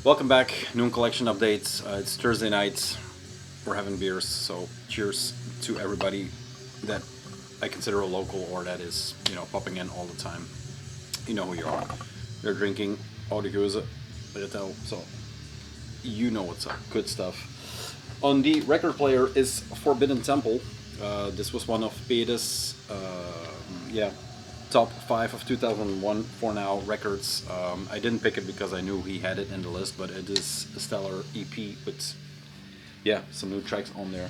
Welcome back, noon collection updates. It's Thursday night. We're having beers, so cheers to everybody that I consider a local or that is, popping in all the time. You know who you are. They're drinking Oude Geuze, Rettel, so you know what's up. Good stuff. On the record player is Forbidden Temple. This was one of Peter's, top 5 of 2001 for now records. I didn't pick it because I knew he had it in the list, but it is a stellar EP with some new tracks on there.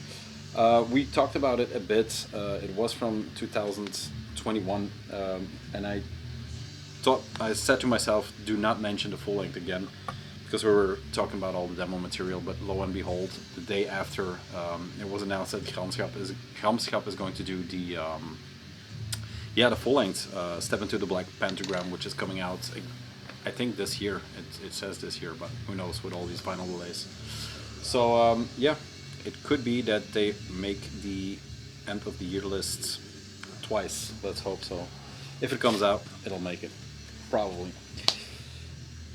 We talked about it a bit. It was from 2021, and I said to myself, do not mention the full length again, because we were talking about all the demo material. But lo and behold, the day after, it was announced that Gramschap is going to do the full length Step Into the Black Pentagram, which is coming out, I think this year. It says this year, but who knows with all these final delays. So it could be that they make the end of the year list twice. Let's hope so. If it comes out, it'll make it, probably.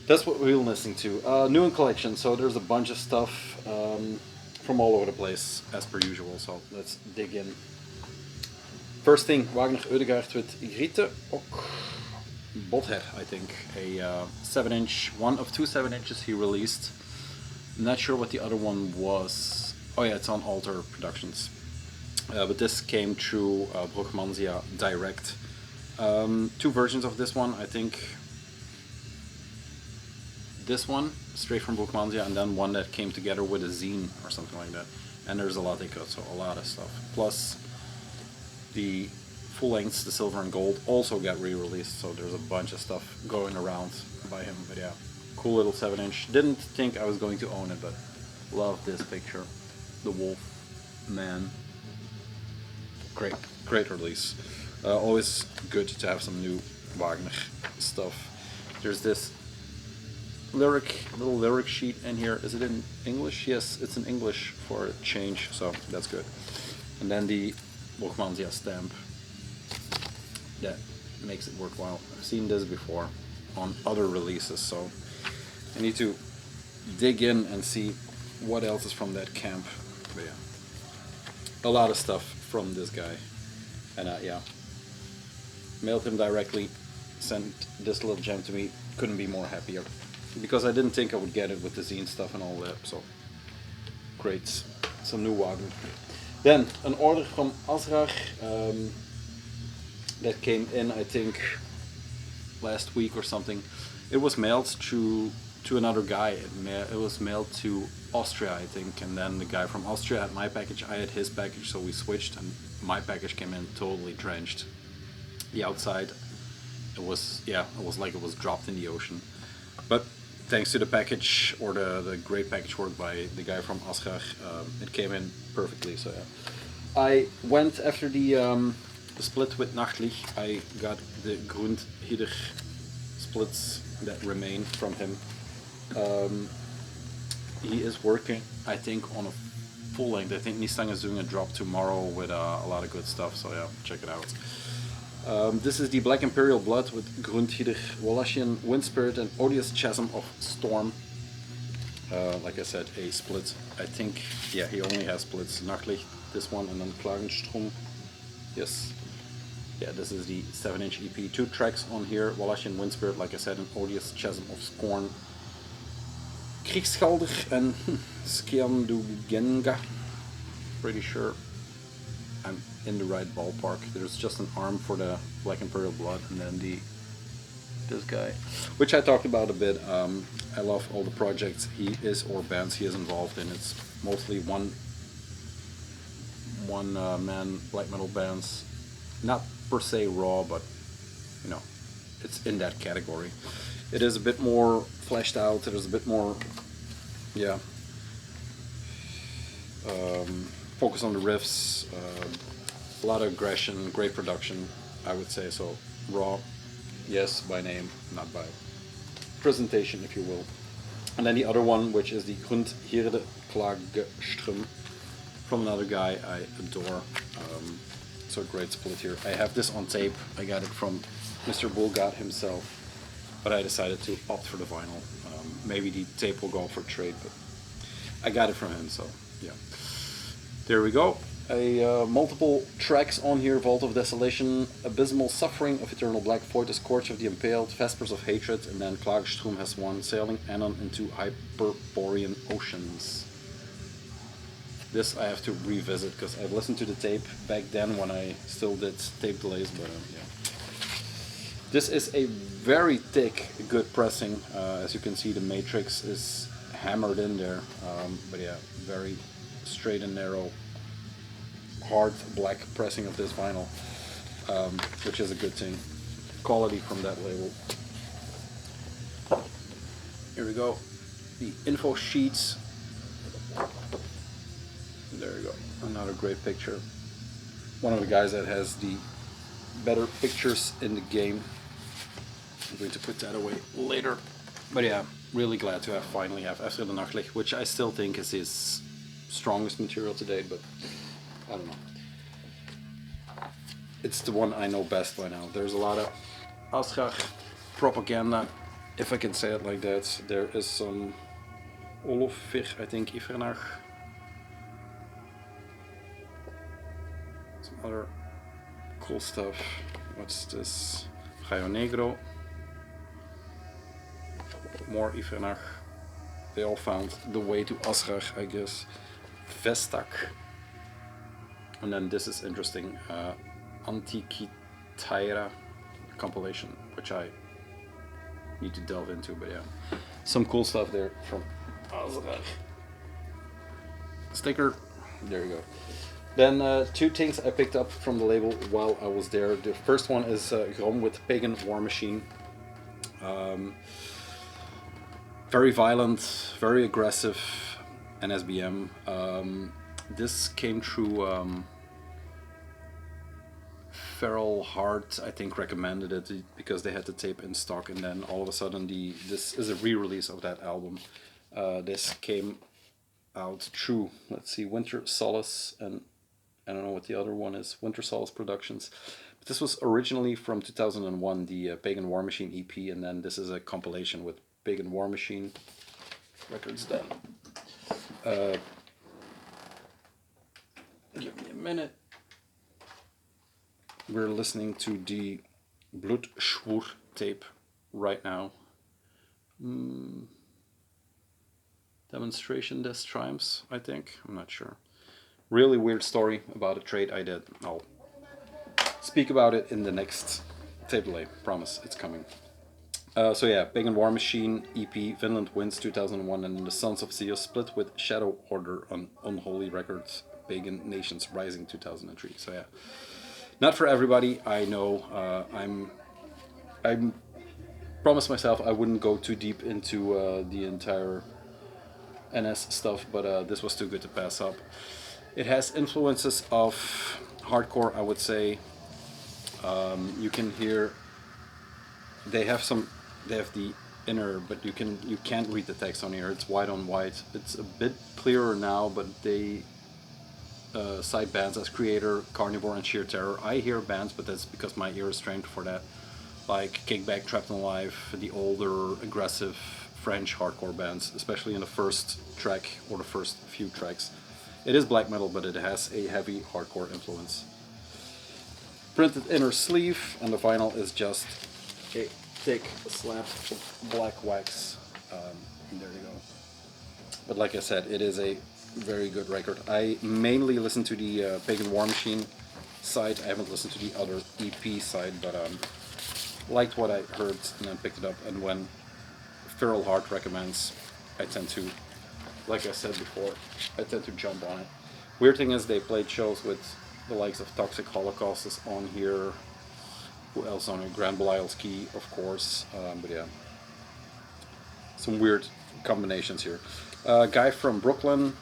That's what we're listening to. New in collection, so there's a bunch of stuff from all over the place, as per usual. So let's dig in. First thing, Wagner Oedegaard with Griete, ook Bothead, I think. A 7-inch, one of 2 7-inches he released. Not sure what the other one was. Oh yeah, it's on Alter Productions. But this came through Brugmansia direct. 2 versions of this one, I think. This one, straight from Bookmarks, and then one that came together with a zine or something like that. And there's a lot they cut, so a lot of stuff. Plus, the full lengths, the silver and gold, also got re-released, so there's a bunch of stuff going around by him. But yeah, cool little 7-inch. Didn't think I was going to own it, but love this picture. The wolf man. Great release. Always good to have some new Wagner stuff. There's this little lyric sheet in here. Is it in English? Yes, it's in English for a change, so that's good. And then the Bookmansia stamp that makes it worthwhile. I've seen this before on other releases, so I need to dig in and see what else is from that camp. But yeah, a lot of stuff from this guy, and mailed him directly, sent this little gem to me. Couldn't be more happier, because I didn't think I would get it with the zine stuff and all that. So great, some new Wagner. Then an order from Azrar that came in, I think, last week or something. It was mailed to another guy. It was mailed to Austria, I think, and then the guy from Austria had my package, I had his package, so we switched, and my package came in totally drenched. The outside, it was like it was dropped in the ocean. But thanks to the package, or the great package work by the guy from Azrar, it came in perfectly. So yeah, I went after the split with Nachtlich. I got the Grundhyrde splits that remain from him. He is working, I think, on a full length. I think Nissan is doing a drop tomorrow with a lot of good stuff. So yeah, check it out. This is the Black Imperial Blood with Grundhyrde, Wallachian Wind Spirit, and Odious Chasm of Storm. Like I said, a split. I think, he only has splits. Nachtlich, this one, and then Klagenstrom. Yes. Yeah, this is the 7-inch EP. 2 tracks on here. Wallachian Wind Spirit, like I said, and Odious Chasm of Scorn. Kriegsgelder and Skiandugenga. Pretty sure I'm in the right ballpark. There's just an arm for the Black Imperial Blood, and then this guy, which I talked about a bit. I love all the projects he is, or bands he is involved in. It's mostly one man black metal bands, not per se raw, but it's in that category. It is a bit more fleshed out. There's a bit more focus on the riffs, a lot of aggression, great production, I would say. So raw, yes, by name, not by presentation, if you will. And then the other one, which is the Grundhyrde Klagenstrom, from another guy I adore. So great split here. I have this on tape. I got it from Mr. Bulgat himself. but I decided to opt for the vinyl. Maybe the tape will go for trade, but I got it from him, so yeah. There we go. Multiple tracks on here: Vault of Desolation, Abysmal Suffering of Eternal Black Void, The Scourge of the Impaled, Vespers of Hatred, and then Klagerstrom has won, Sailing Anon into Hyperborean Oceans. This I have to revisit because I've listened to the tape back then when I still did tape delays, but yeah. This is a very thick, good pressing. As you can see, the matrix is hammered in there, but yeah, very straight and narrow, hard black pressing of this vinyl, which is a good thing. Quality from that label. Here we go. The info sheets. There you go. Another great picture. One of the guys that has the better pictures in the game. I'm going to put that away later. But yeah, really glad to finally have Efter de Nachtlicht, which I still think is his strongest material to date, but I don't know. It's the one I know best by now. There's a lot of Asgard propaganda, if I can say it like that. There is some Olofir, I think, Ifernach. Some other cool stuff. What's this? Rayo Negro. More Ifernach. They all found the way to Asgard, I guess. Vestak. And then this is interesting. Antikythera compilation, which I need to delve into, but yeah. Some cool stuff there from Asgard. Sticker. There you go. Then two things I picked up from the label while I was there. The first one is Grom with Pagan War Machine. Very violent, very aggressive NSBM. This came through Feral Heart, I think, recommended it because they had the tape in stock, and then all of a sudden this is a re-release of that album. This came out through, let's see, Winter Solace, and I don't know what the other one is, Winter Solace Productions. But this was originally from 2001, the Pagan War Machine EP, and then this is a compilation with Pagan War Machine records then. Give me a minute. We're listening to the Blutschwur tape right now. Demonstration des Triumphs, I think. I'm not sure. Really weird story about a trade I did. I'll speak about it in the next tape delay. Promise, it's coming. So yeah, Pagan War Machine EP, Finland Wins 2001, and the Sons of Zeus split with Shadow Order on Unholy Records, Pagan Nations Rising 2003. So yeah, not for everybody. I know. I'm promised myself I wouldn't go too deep into the entire NS stuff, but this was too good to pass up. It has influences of hardcore, I would say. You can hear they have the inner, but you can't read the text on here. It's white on white. It's a bit clearer now, but they cite bands as Creator, Carnivore, and Sheer Terror. I hear bands, but that's because my ear is trained for that. Like Kickback, Trapped in Life, the older, aggressive French hardcore bands, especially in the first track or the first few tracks. It is black metal, but it has a heavy hardcore influence. Printed inner sleeve, and the vinyl is just a thick slab of black wax. There you go. But like I said, it is a very good record. I mainly listen to the Pagan War Machine side. I haven't listened to the other EP side, but liked what I heard and then picked it up. And when Feral Heart recommends, I tend to, like I said before, I tend to jump on it. Weird thing is they played shows with the likes of Toxic Holocaust is on here. Who else on it? Grand Belialski, of course. But yeah, some weird combinations here. Guy from Brooklyn,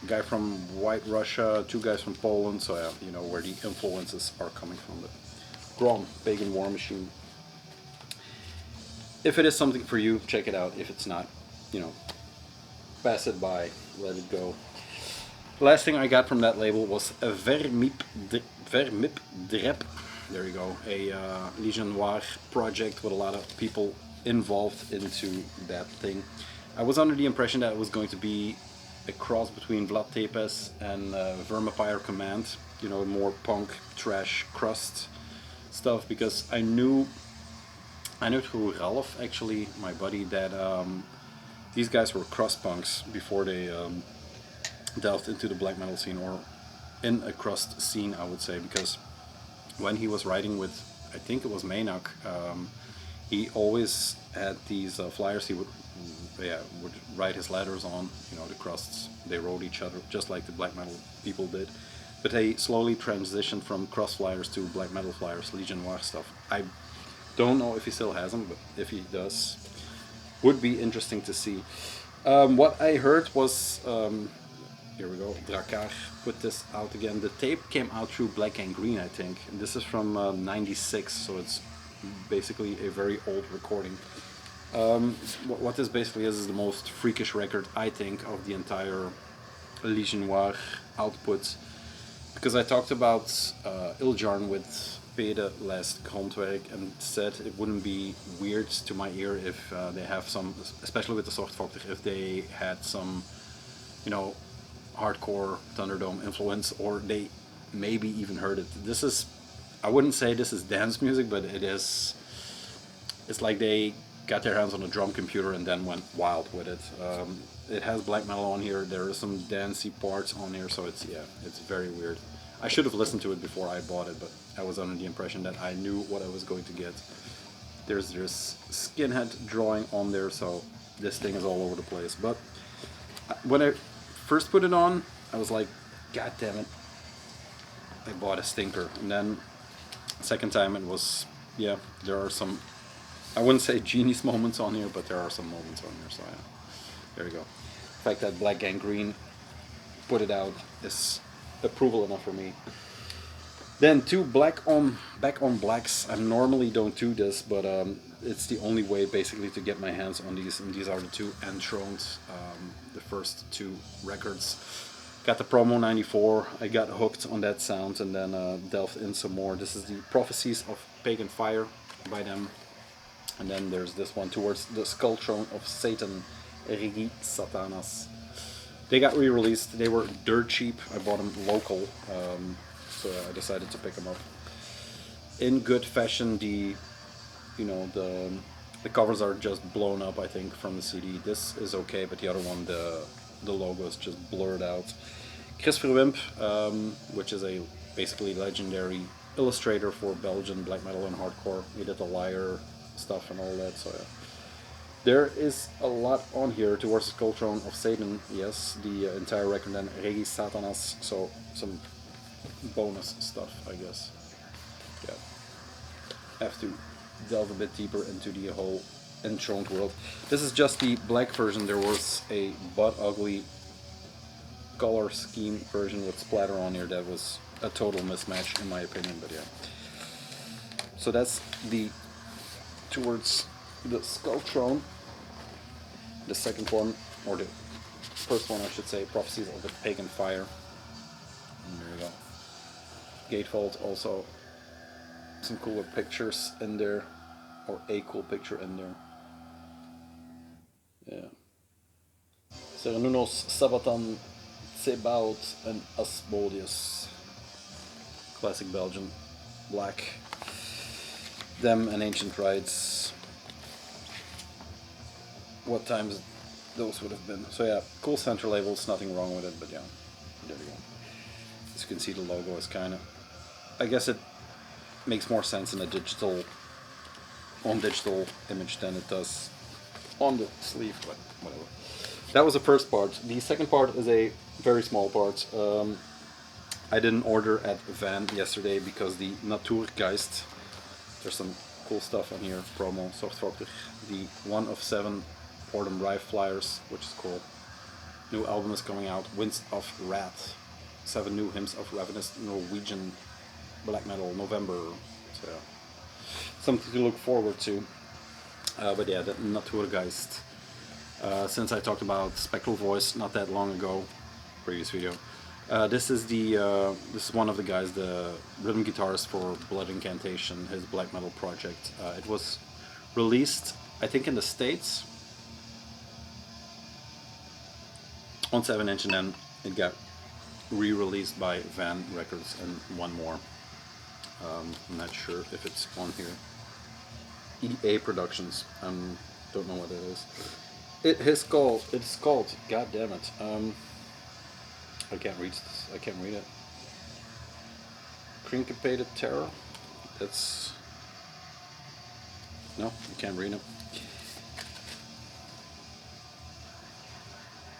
guy from White Russia, two guys from Poland. So yeah, you know where the influences are coming from. But Grom, Pagan War Machine. If it is something for you, check it out. If it's not, you know, pass it by, let it go. The last thing I got from that label was a Vermip Drep. There you go, a Legion Noir project with a lot of people involved into that thing. I was under the impression that it was going to be a cross between Vlad Tepes and Vermipire Command, you know, more punk, trash, crust stuff, because I knew through Ralph, actually, my buddy, that these guys were crust punks before they delved into the black metal scene, or in a crust scene, I would say, because when he was writing with, I think it was Maynok, he always had these flyers he would write his letters on, you know, the crusts. They wrote each other, just like the black metal people did. But they slowly transitioned from crust flyers to black metal flyers, Legion Noir stuff. I don't know if he still has them, but if he does, would be interesting to see. What I heard was, here we go, Drakkar put this out again. The tape came out through Black and Green, I think. And this is from '96, so it's basically a very old recording. What this basically is the most freakish record, I think, of the entire Legion Noir output. Because I talked about Iljarn with Pede last Grundhyrde and said it wouldn't be weird to my ear if they have some, especially with the Sorgfaktor, if they had some, you know, hardcore Thunderdome influence, or they maybe even heard it. This is, I wouldn't say this is dance music, but it is, it's like they got their hands on a drum computer and then went wild with it. It has black metal on here, there are some dancey parts on here, so it's, yeah, it's very weird. I should have listened to it before I bought it, but I was under the impression that I knew what I was going to get. There's this skinhead drawing on there, so this thing is all over the place. But when I first put it on, I was like, God damn it, I bought a stinker. And then second time it was, yeah, there are some, I wouldn't say genius moments on here, but there are some moments on here, so yeah, there you go. The fact that Black and Green put it out is approval enough for me. Then two back on blacks. I normally don't do this, but it's the only way basically to get my hands on these, and these are the two Anthrones, the first two records. Got the promo '94, I got hooked on that sound and then delved in some more. This is the Prophecies of Pagan Fire by them. And then there's this one, Towards the Skull Throne of Satan, Regi Satanas. They got re-released, they were dirt cheap, I bought them local, so I decided to pick them up. In good fashion, the covers are just blown up, I think, from the CD. This is okay, but the other one, the logo is just blurred out. Chris Verwimp, which is a basically legendary illustrator for Belgian black metal and hardcore. He did the Liar stuff and all that, so yeah. There is a lot on here. Towards the Skull Throne of Satan, yes, the entire record, and Regi Satanas, so some bonus stuff, I guess. Yeah. Have to delve a bit deeper into the whole Enthroned world. This is just the black version. There was a butt ugly color scheme version with splatter on here that was a total mismatch in my opinion, but yeah. So that's the Towards the Skull Throne. The second one, or the first one I should say, Prophecies of the Pagan Fire. And there you go. Gatefold, also some cooler pictures in there, or a cool picture in there. Yeah. Serenunos, Sabatan, Tsebaut, and Asmodeus. Classic Belgian. Black. Them and Ancient Rites. What times those would have been. So yeah, cool center labels, nothing wrong with it, but yeah, there we go. As you can see, the logo is kind of, I guess it makes more sense in a digital image than it does on the sleeve, but whatever. That was the first part. The second part is a very small part. I didn't order at Van yesterday because the Naturgeist, there's some cool stuff on here, promo, Sorgfaktor, the 1 of 7 Ordem Rive flyers, which is cool. New album is coming out, Winds of Wrath. 7 new hymns of ravenous Norwegian black metal, November. So yeah, something to look forward to. But yeah, the Naturgeist. Since I talked about Spectral Voice not that long ago, previous video, this is one of the guys, the rhythm guitarist for Blood Incantation, his black metal project. It was released I think in the States on 7-inch, and then it got re-released by Van Records and one more. I'm not sure if it's on here. EA Productions. Don't know what it is. It's called. God damn it. I can't read this. I can't read it. Syncopated Terror. That's no. You can't read it.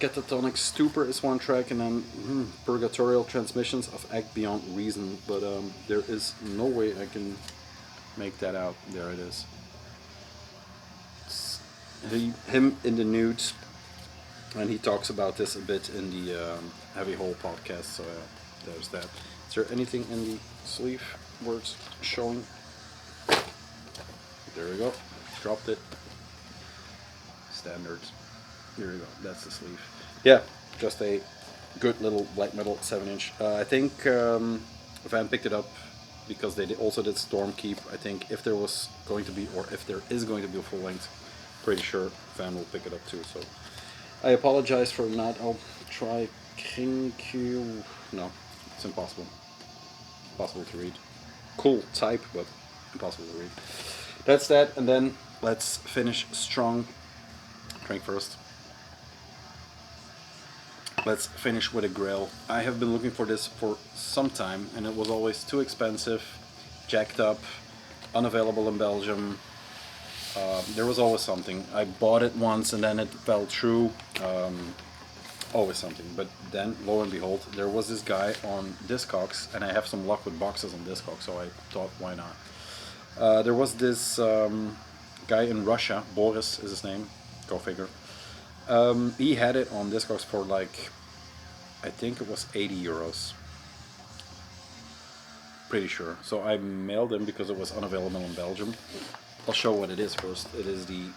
Catatonic Stupor is one track, and then Purgatorial Transmissions of Act Beyond Reason, but there is no way I can make that out. There it is. It's him in the nudes, and he talks about this a bit in the Heavy Hole podcast, so there's that. Is there anything in the sleeve where it's showing? There we go. Dropped it. Standards. Here we go. That's the sleeve. Yeah, just a good little black metal 7-inch. I think Van picked it up because they also did Stormkeep. I think if there was going to be, or if there is going to be a full length, pretty sure Van will pick it up too. So I apologize for not. I'll try Krinkyu. No, it's impossible. Impossible to read. Cool type, but impossible to read. That's that, and then let's finish strong. Drink first. Let's finish with a Grail. I have been looking for this for some time, and it was always too expensive, jacked up, unavailable in Belgium. There was always something. I bought it once and then it fell through. Always something. But then, lo and behold, there was this guy on Discogs, and I have some luck with boxes on Discogs, so I thought, why not? There was this guy in Russia, Boris is his name, go figure. He had it on Discogs for like, I think it was 80 euros. Pretty sure. So I mailed him because it was unavailable in Belgium. I'll show what it is first. It is the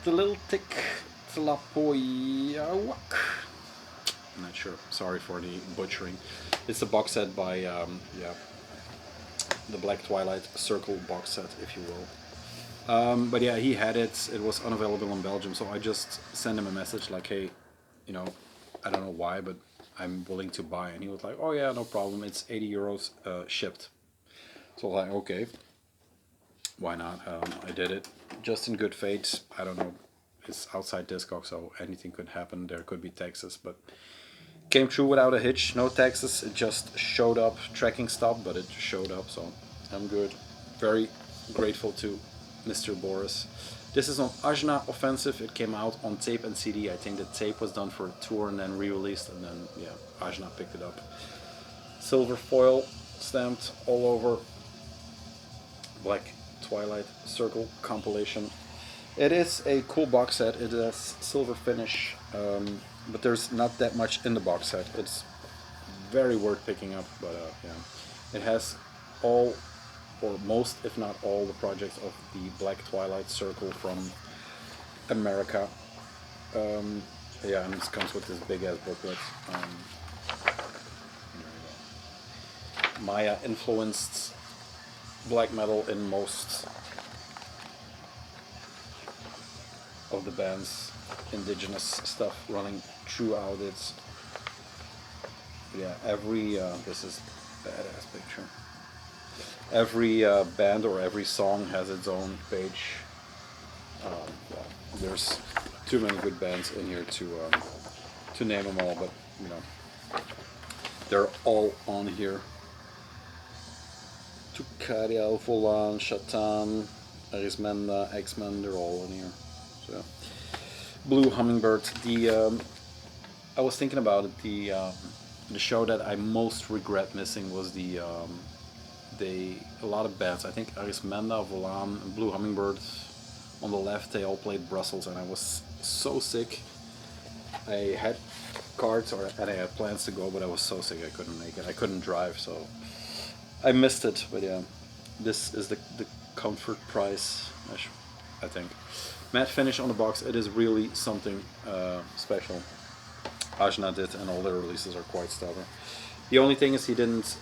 little thick Tlapoyawak. I'm not sure. Sorry for the butchering. It's a box set by the Black Twilight Circle box set, if you will. But yeah, he had it. It was unavailable in Belgium, so I just sent him a message like, hey, you know, I don't know why, but I'm willing to buy. And he was like, oh yeah, no problem. It's 80 euros shipped. So like, okay, why not? I did it just in good faith. I don't know. It's outside Discogs, so anything could happen. There could be taxes, but came through without a hitch. No taxes. It just showed up. Tracking stopped, but it showed up, so I'm good. Very grateful to Mr. Boris. This is on Ajna Offensive. It came out on tape and CD. I think the tape was done for a tour and then re-released, and then yeah, Ajna picked it up. Silver foil stamped all over. Black Twilight Circle compilation. It is a cool box set. It has silver finish, but there's not that much in the box set. It's very worth picking up, but yeah, it has all, or most, if not all, the projects of the Black Twilight Circle from America. Yeah, and this comes with this big ass booklet. Maya influenced black metal in most of the band's indigenous stuff running throughout it. Yeah, every this is a badass picture. Every band or every song has its own page. Well, there's too many good bands in here to name them all, but you know, they're all on here. Tukaria, Volan, Shatan, Arismenda, X-Men, they're all in here. So, Blue Hummingbird. I was thinking about it. The show that I most regret missing was a lot of bands. I think Arismenda, Volan, and Blue Hummingbird on the left. They all played Brussels, and I was so sick. I had cards, and I had plans to go, but I was so sick I couldn't make it. I couldn't drive, so I missed it. But yeah, this is the comfort price, I think. Matte finish on the box. It is really something special. Ajna did, and all their releases are quite stellar. The only thing is he didn't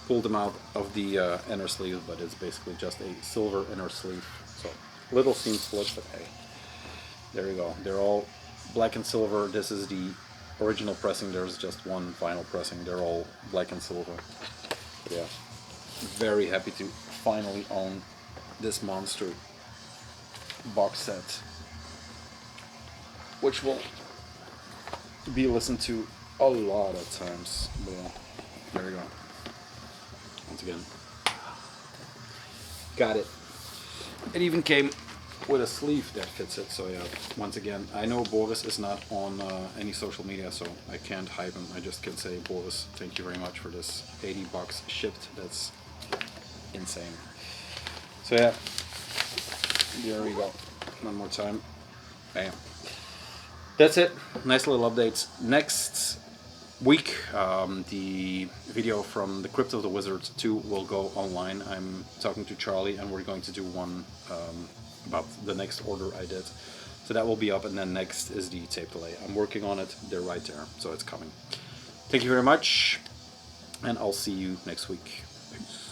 pulled them out of the inner sleeve, but it's basically just a silver inner sleeve. So little seam split, but hey, there you go. They're all black and silver. This is the original pressing. There's just one final pressing. They're all black and silver. Yeah, very happy to finally own this monster box set, which will be listened to a lot of times. But yeah, there we go. Once again, got it. It even came with a sleeve that fits it. So yeah, once again, I know Boris is not on any social media, so I can't hype him. I just can say, Boris, thank you very much for this 80 bucks shipped. That's insane. So yeah, there we go. One more time. Bam. That's it. Nice little updates. Next week, the video from the Crypt of the Wizards 2 will go online. I'm talking to Charlie, and we're going to do one about the next order I did. So that will be up, and then next is the tape delay. I'm working on it. They're right there, so it's coming. Thank you very much, and I'll see you next week. Peace.